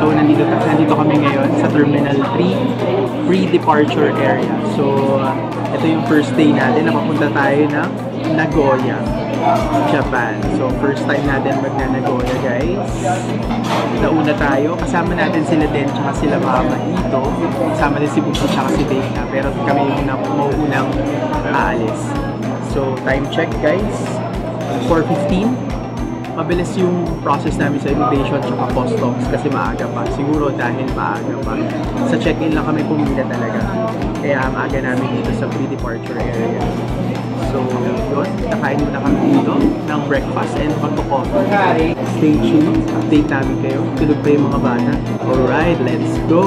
So, nandito kami ngayon sa Terminal 3 pre-departure area. So, ito yung first day natin. Napapunta tayo ng Nagoya, Japan. So, first time natin magna-Nagoya, guys. Nauna tayo. Kasama natin sila Den, tsaka sila Mama dito. Kasama din si Bunso, tsaka si Dana. Pero kami yung mauunang aalis. So, time check, guys. 4:15. Mabilis yung process namin sa immigration tsaka customs kasi maaga pa. Siguro dahil maaga pa. Sa check-in lang kami pumila talaga. Kaya ang aga namin dito sa pre-departure area. So, yun. Nakain muna kami dito ng breakfast and magpo-coffee. Stay tuned. Update namin kayo. Tulog pa yung mga bata. Alright, let's go!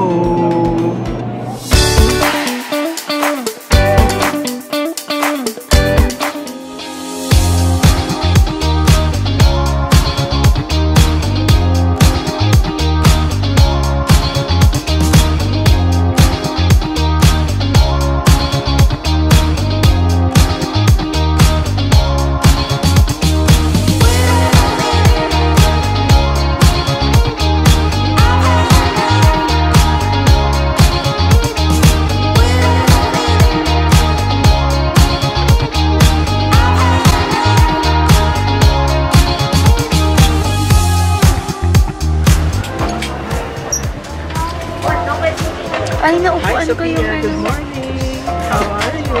Ay, naupuan ko yung ano. Good morning! How are you?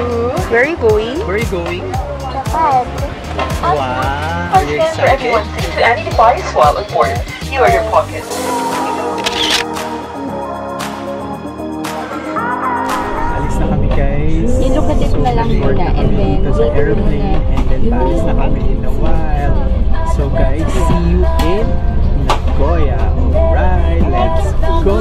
Where are you going? Where are you going? Japan. Wow! Are you For everyone excited? sticks to any device while on board. Here are your pockets. Alis na kami, guys. You look at it na lang short muna, and then dito sa wait airplane, muna. and then alis na kami in a while. So guys, see you in Nagoya. Alright, let's go!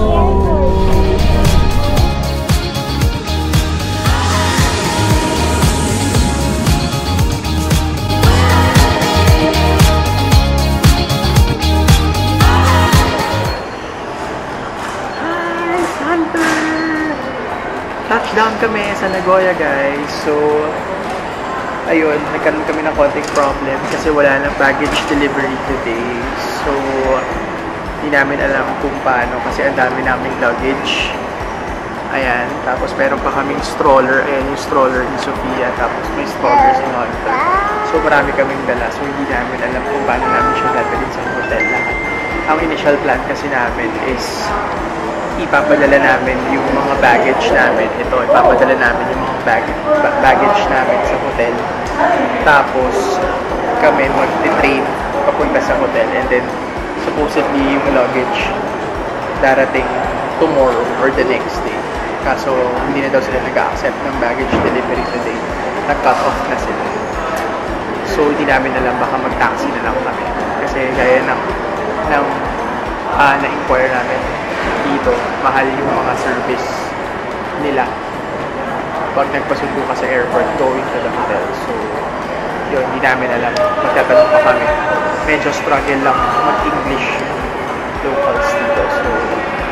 Touchdown kami sa Nagoya, guys. So, ayun, nagkaroon kami ng konting problem kasi wala nang baggage delivery today. So, hindi namin alam kung paano kasi ang dami naming luggage. Ayan, tapos meron pa kaming stroller. Ayan yung stroller ni Sofia. Tapos may stroller si Hunter. So, marami kaming dala. So, hindi namin alam kung paano namin siya dadalhin sa hotel lahat. Ang initial plan kasi namin is ipapadala namin yung mga baggage namin. Ito, ipapadala namin yung mga baggage namin sa hotel. Tapos, kami mag-train papunta sa hotel. And then, supposedly, yung luggage darating tomorrow or the next day. Kaso, hindi na daw sila nag-accept ng baggage delivery today. Nag-cut off na sila. So, hindi namin alam, baka mag-taxi na lang kami. Kasi, gaya na-inquire namin dito, mahal yung mga service nila pag nagpasundo ka sa airport going to the hotel. So, yun, hindi namin alam. Magtatanong pa kami. Medyo struggle lang mag-English locals dito. So,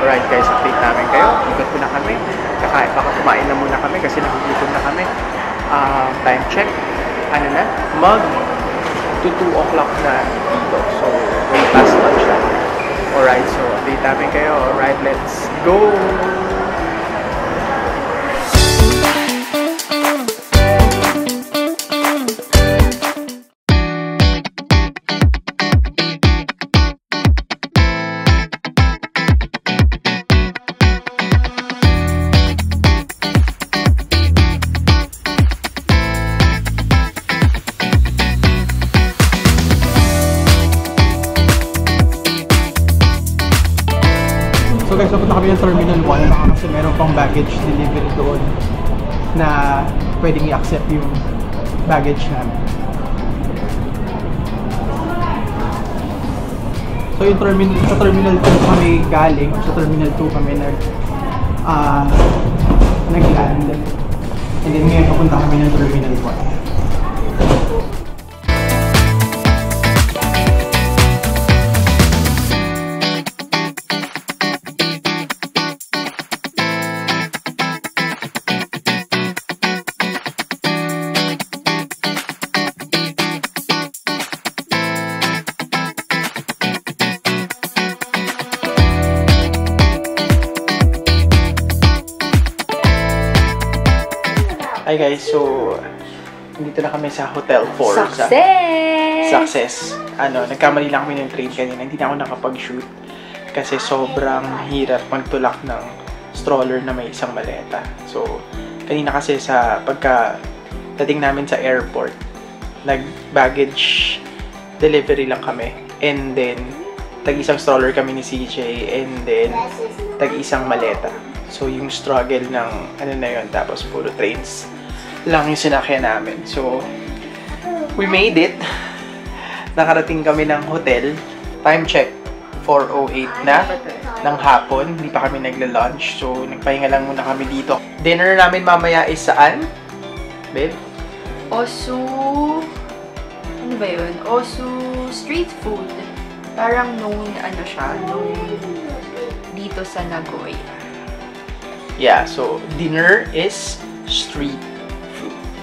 alright guys, update namin kayo. Ikot ko na kami. Kakain, baka kumain na muna kami kasi nagugutom na kami. Time check. Ano na? To 2 o'clock na dito. So, way past lunch na. Alright, so update namin kayo. Alright, let's go! So guys, napunta kami ng Terminal 1 kasi meron pang baggage delivery doon na pwedeng i-accept yung baggage namin. So yung sa Terminal 2 kami galing, sa Terminal 2 kami nag-land. And then ngayon papunta kami ng Terminal 1. Hi guys, so dito na kami sa Hotel 4. Success! Nagkamali lang kami ng train kanina. Hindi na ako nakapag-shoot kasi sobrang hirap magtulak ng stroller na may isang maleta. So, kanina kasi sa pagka-dating namin sa airport, nag-baggage delivery lang kami. And then, tag-isang stroller kami ni CJ and then tag-isang maleta. So, yung struggle ng na yun, tapos puro trains lang yung sinakyan namin. So, we made it. Nakarating kami ng hotel. Time check, 4:08 na ng hapon. Hindi pa kami nagla-lunch. So, nagpahinga lang muna kami dito. Dinner namin mamaya is saan? Babe? Osu... Ano ba yun? Osu street food. Parang known dito sa Nagoya. Yeah, so dinner is street food.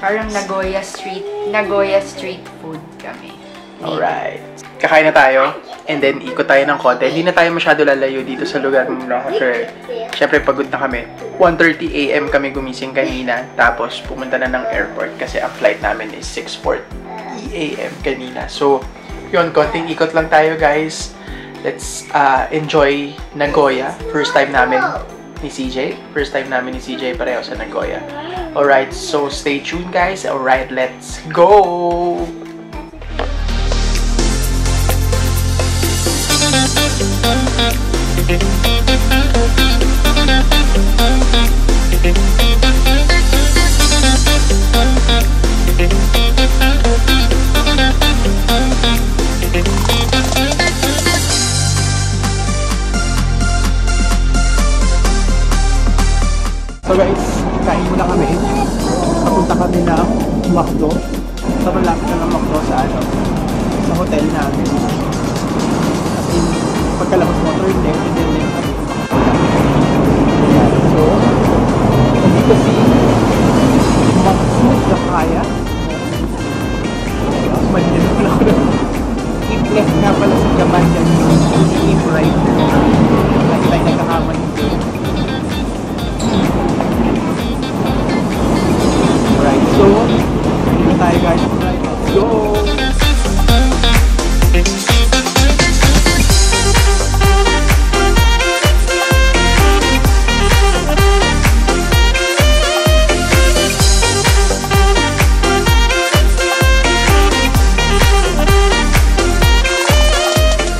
Parang Nagoya street food kami. Alright. Kakain na tayo and then ikot tayo ng konti. Hindi na tayo masyado lalayo dito sa lugar ng kasi syempre pagod na kami. 1:30 AM kami gumising kanina tapos pumunta na ng airport kasi ang flight namin is 6:40 AM kanina. So, yun, konting ikot lang tayo guys. Let's enjoy Nagoya. First time namin ni CJ. Pareho sa Nagoya. Alright, so stay tuned guys. Alright, let's go! So guys, kain muna kami. Papunta kami ng McDo. Sa malapit na ng McDo sa hotel namin. At pagkalabas mo, turn left and then left. So, nandito si Maksud na kaya. Malinis pala ako na. Keep left nga pala sa Japan yan. Keep right. Lagi tayo nagkahaman dito. Alright, so, dito tayo guys. Alright, let's go!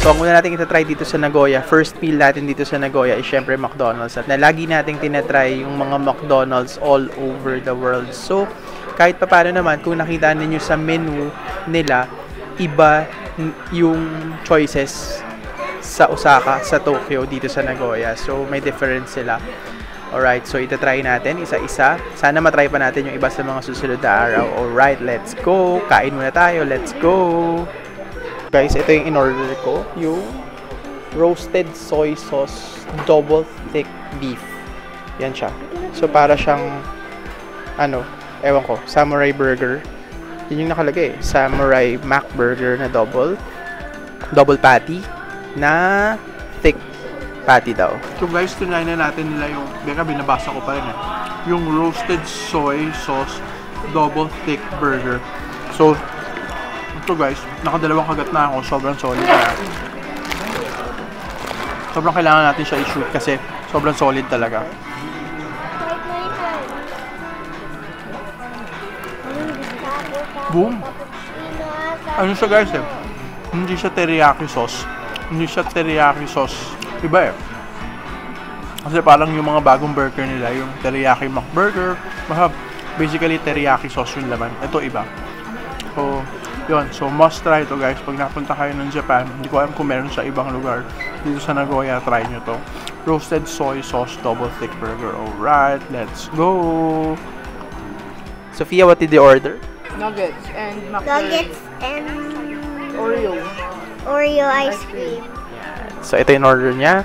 So, ang una natin itatry dito sa Nagoya, first meal natin dito sa Nagoya is syempre McDonald's. At lagi nating tinatry yung mga McDonald's all over the world. So, kahit pa paano naman, kung nakita ninyo sa menu nila, iba yung choices sa Osaka, sa Tokyo, dito sa Nagoya. So, may difference sila. Alright, so itatry natin isa-isa. Sana matry pa natin yung iba sa mga susunod na araw. Alright, let's go! Kain muna tayo, let's go! Guys, ito yung in-order ko, yung roasted soy sauce double thick beef. Yan siya. So, para siyang, ewan ko, samurai burger. Yun yung nakalagay, samurai mac burger na double patty na thick patty daw. So guys, tinayin na natin nila yung, binabasa ko pa rin yung roasted soy sauce double thick burger. So, ito guys, nakadalawang kagat na ako, sobrang solid na. Sobrang kailangan natin siya i-shoot kasi sobrang solid talaga. Boom! Ano siya guys hindi siya teriyaki sauce. Iba kasi parang yung mga bagong burger nila, yung teriyaki McBurger, basically teriyaki sauce yung laman. Ito iba. So, yun. So, must try ito guys. Pag napunta kayo ng Japan, hindi ko alam kung meron sa ibang lugar. Dito sa Nagoya, try nyo to. Roasted soy sauce double thick burger. Alright, let's go! Sophia, what did you order? Nuggets and Oreo ice cream. So, ito yung order niya.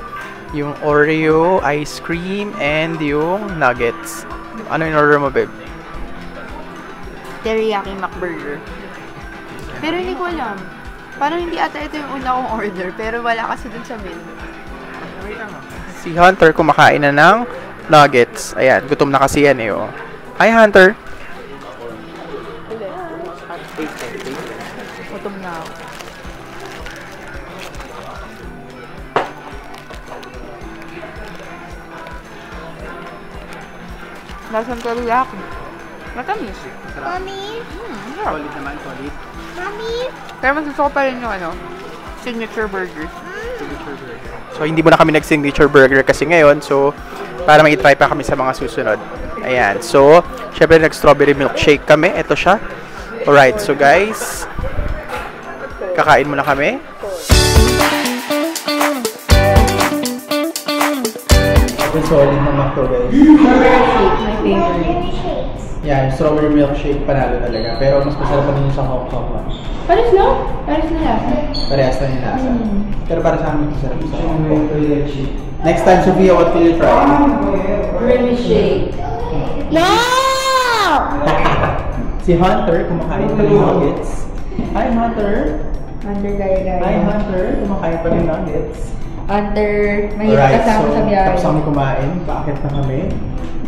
Yung Oreo ice cream and yung nuggets. Ano yung order mo, babe? teriyaki McBurger. Pero hindi ko alam. Parang hindi ata ito yung una kong order, pero wala kasi dun sa menu. Si Hunter kumakain na ng nuggets. Ayan, gutom na kasi yan eh. Oh. Hi Hunter! Lasang teriyaki. Matamis. Mommy? Solid naman, solid. Mommy? Pero gusto ko pa rin yung ano, signature burgers. So, hindi mo na kami nag-signature burger kasi ngayon. So, para mag-try pa kami sa mga susunod. Ayan. So, syempre nag-strawberry milkshake kami. Ito siya. Alright. So, guys, kakain muna kami. Ito solid na McDo, guys. My favorite. Yeah, strawberry milkshake panalo talaga. Pero mas masarap pa rin yung sa hot-hot one. Pares lang? Pares na lasa. Parehas na yung lasa. Pero para sa amin, masarap. Next time, Sophia, what will you try? Creamy shake. No! Si Hunter, kumakain pa rin nuggets. Hi, Hunter! Hunter gaya-gaya. Hi, Hunter! Kumakain pa rin nuggets. Hunter, mahirap kasama sa biyahe. Tapos kami kumain. Paakit na kami.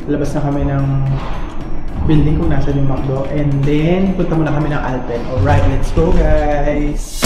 Labas na kami ng building kung nasa yung McDo. And then, punta muna kami ng Alpen. Alright, let's go, guys!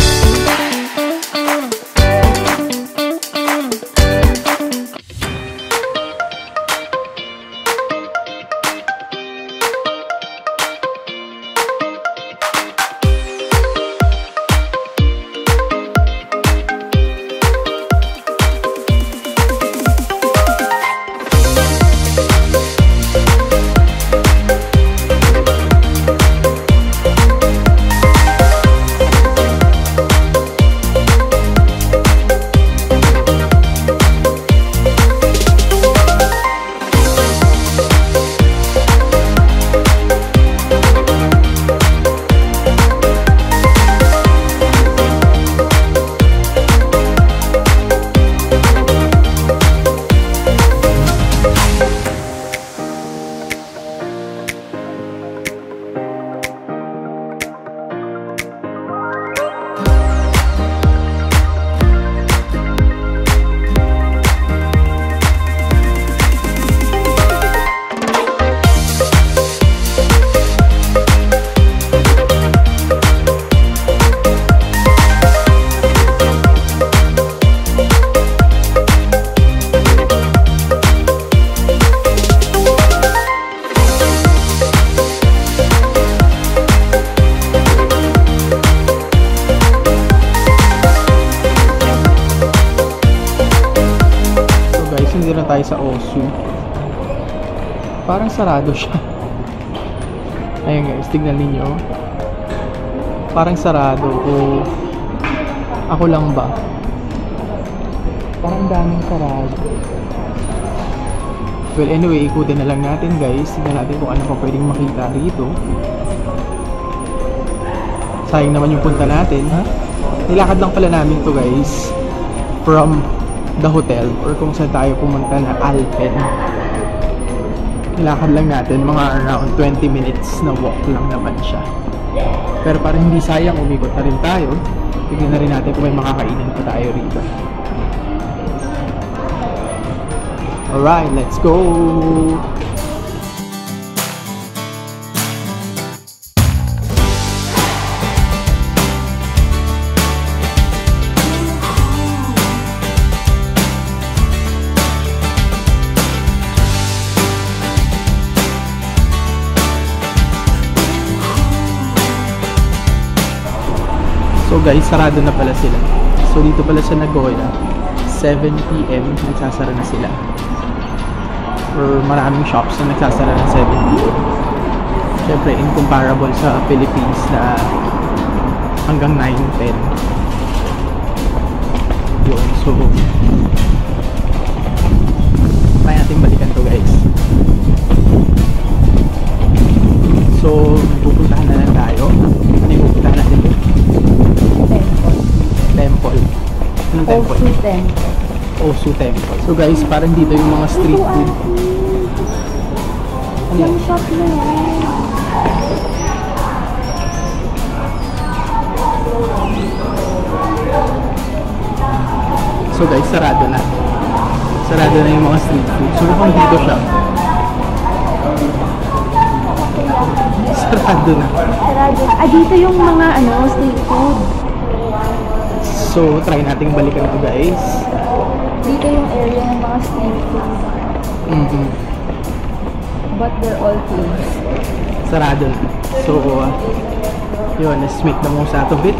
Tayo sa Osu. Parang sarado siya. Ayun guys, tignan ninyo. Parang sarado o ako lang ba? Parang daming sarado. Well anyway, ikutin na lang natin guys. Tignan natin kung ano pa pwedeng makita rito. Sayang naman yung punta natin, ha? Nilakad lang pala namin to guys from the hotel or kung saan tayo pumunta na Alpen. Nilakad lang natin mga around 20 minutes na walk lang naman siya. Pero para hindi sayang, umikot na rin tayo. Tignan na rin natin kung may makakainin pa tayo rito. Alright, let's go! So guys, sarado na pala sila. So dito pala sa Nagoya, 7 PM nagsasara na sila. Or maraming shops na nagsasara ng 7 PM. Siyempre, incomparable sa Philippines na hanggang 9, 10. Yun, so try natin balikan to guys. So, pupuntahan na lang tayo. Ano yung pupuntahan natin to? Temple. Anong temple? Osu Temple. Osu Temple. So guys, parang dito yung mga street food. Ano yan? Yung shop na yun. So guys, sarado na. Sarado na yung mga street food. So mukhang dito siya. Sarado na. Sarado. Ah, dito yung mga street food. So, try nating balikan ito guys. Dito yung area ng mga street food. but they're all closed. Sarado na. So, yun, let's make the most out of it.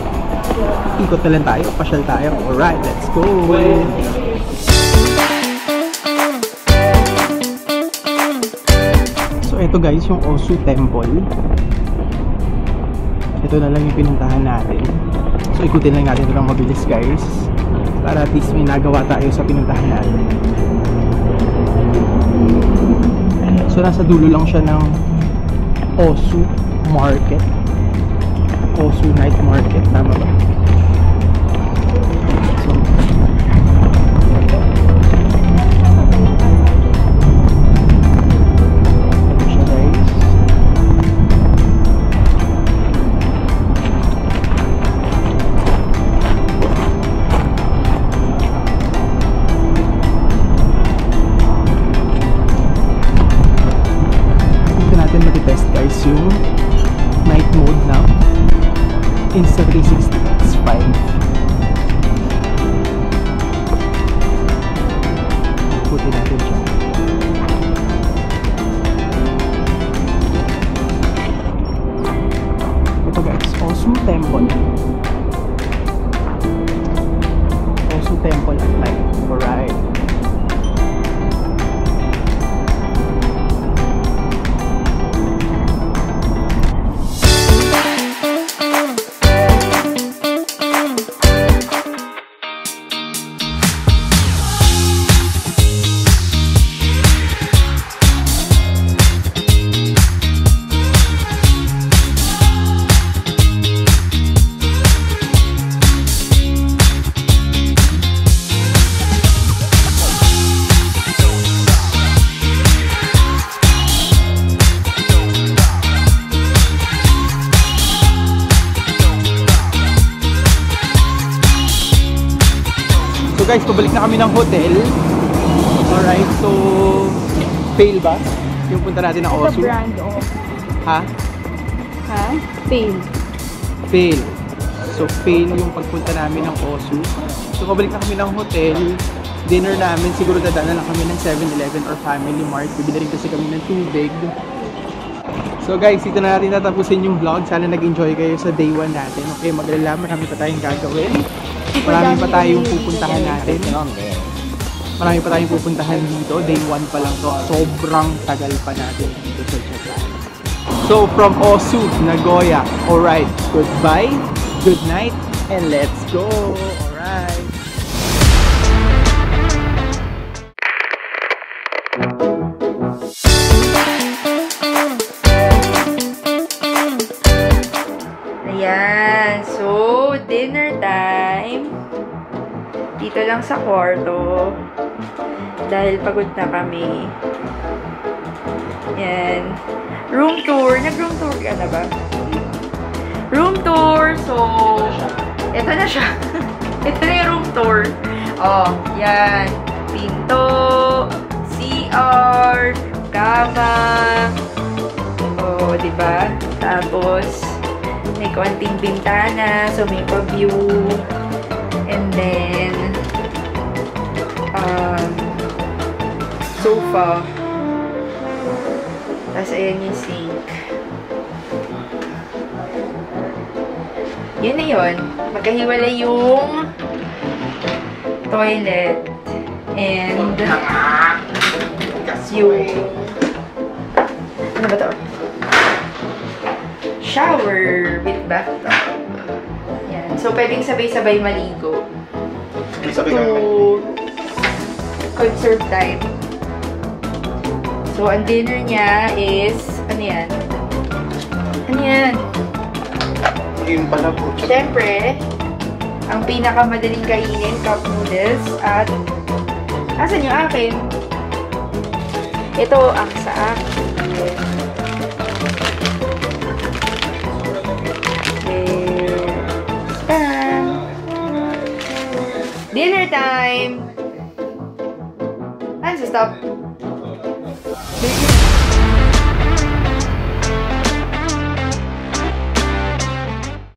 Ikot na lang tayo, pasyal tayo. Alright, let's go! So, ito guys, yung Osu Temple. Ito na lang yung pinuntahan natin. So, ikutin lang natin ito ng mabilis guys. Para at least may nagawa tayo sa pinuntahan natin. So, nasa dulo lang siya ng Osu Market. Osu Night Market, tama ba? So, ito siya guys. Dito natin matitest guys yung night mode na Insta360 X5. Putin natin siya. Ito guys, Osu Temple. Osu Temple at night. Alright. So guys, pabalik na kami ng hotel. Alright, so fail ba? Yung punta natin ng Osu? The brand of... Ha? Ha? Fail. Fail. So fail yung pagpunta namin ng Osu. So pabalik na kami ng hotel. Dinner namin, siguro dadaan na lang kami ng 7-Eleven or Family Mart. Bibili rin kasi kami ng tubig. So guys, dito na natin tatapusin yung vlog. Sana nag-enjoy kayo sa day 1 natin. Okay, mag-alala, marami pa tayong gagawin. Marami pa tayong pupuntahan natin. Marami pa tayong pupuntahan dito. Day 1 pa lang to. Sobrang tagal pa natin dito sa Japan. So from Osu, Nagoya. Alright, goodbye, good night, and let's go. Alright. Ayan. So, dinner time. Dito lang sa kwarto. Dahil pagod na kami. Ayan. Room tour. Nag-room tour ka na ba? Room tour. So, ito na siya. Ito na yung room tour. Oh, yan. Pinto. CR. Kama. Oh, diba? Tapos, may konting bintana. So, may pa-view. And then, sofa. Tapos, ayan yung sink. Yun na yun. Magkahiwalay yung toilet. And yung ano ba to? Shower with bathtub. Yan. So, pwedeng sabay-sabay maligo. To conserve time. So, ang dinner niya is, ano yan? Ano yan? Yun pala po. Siyempre, ang pinakamadaling kainin, cup noodles, at asan yung akin? Ito ang sa akin. Dinner time! Ano sa stop?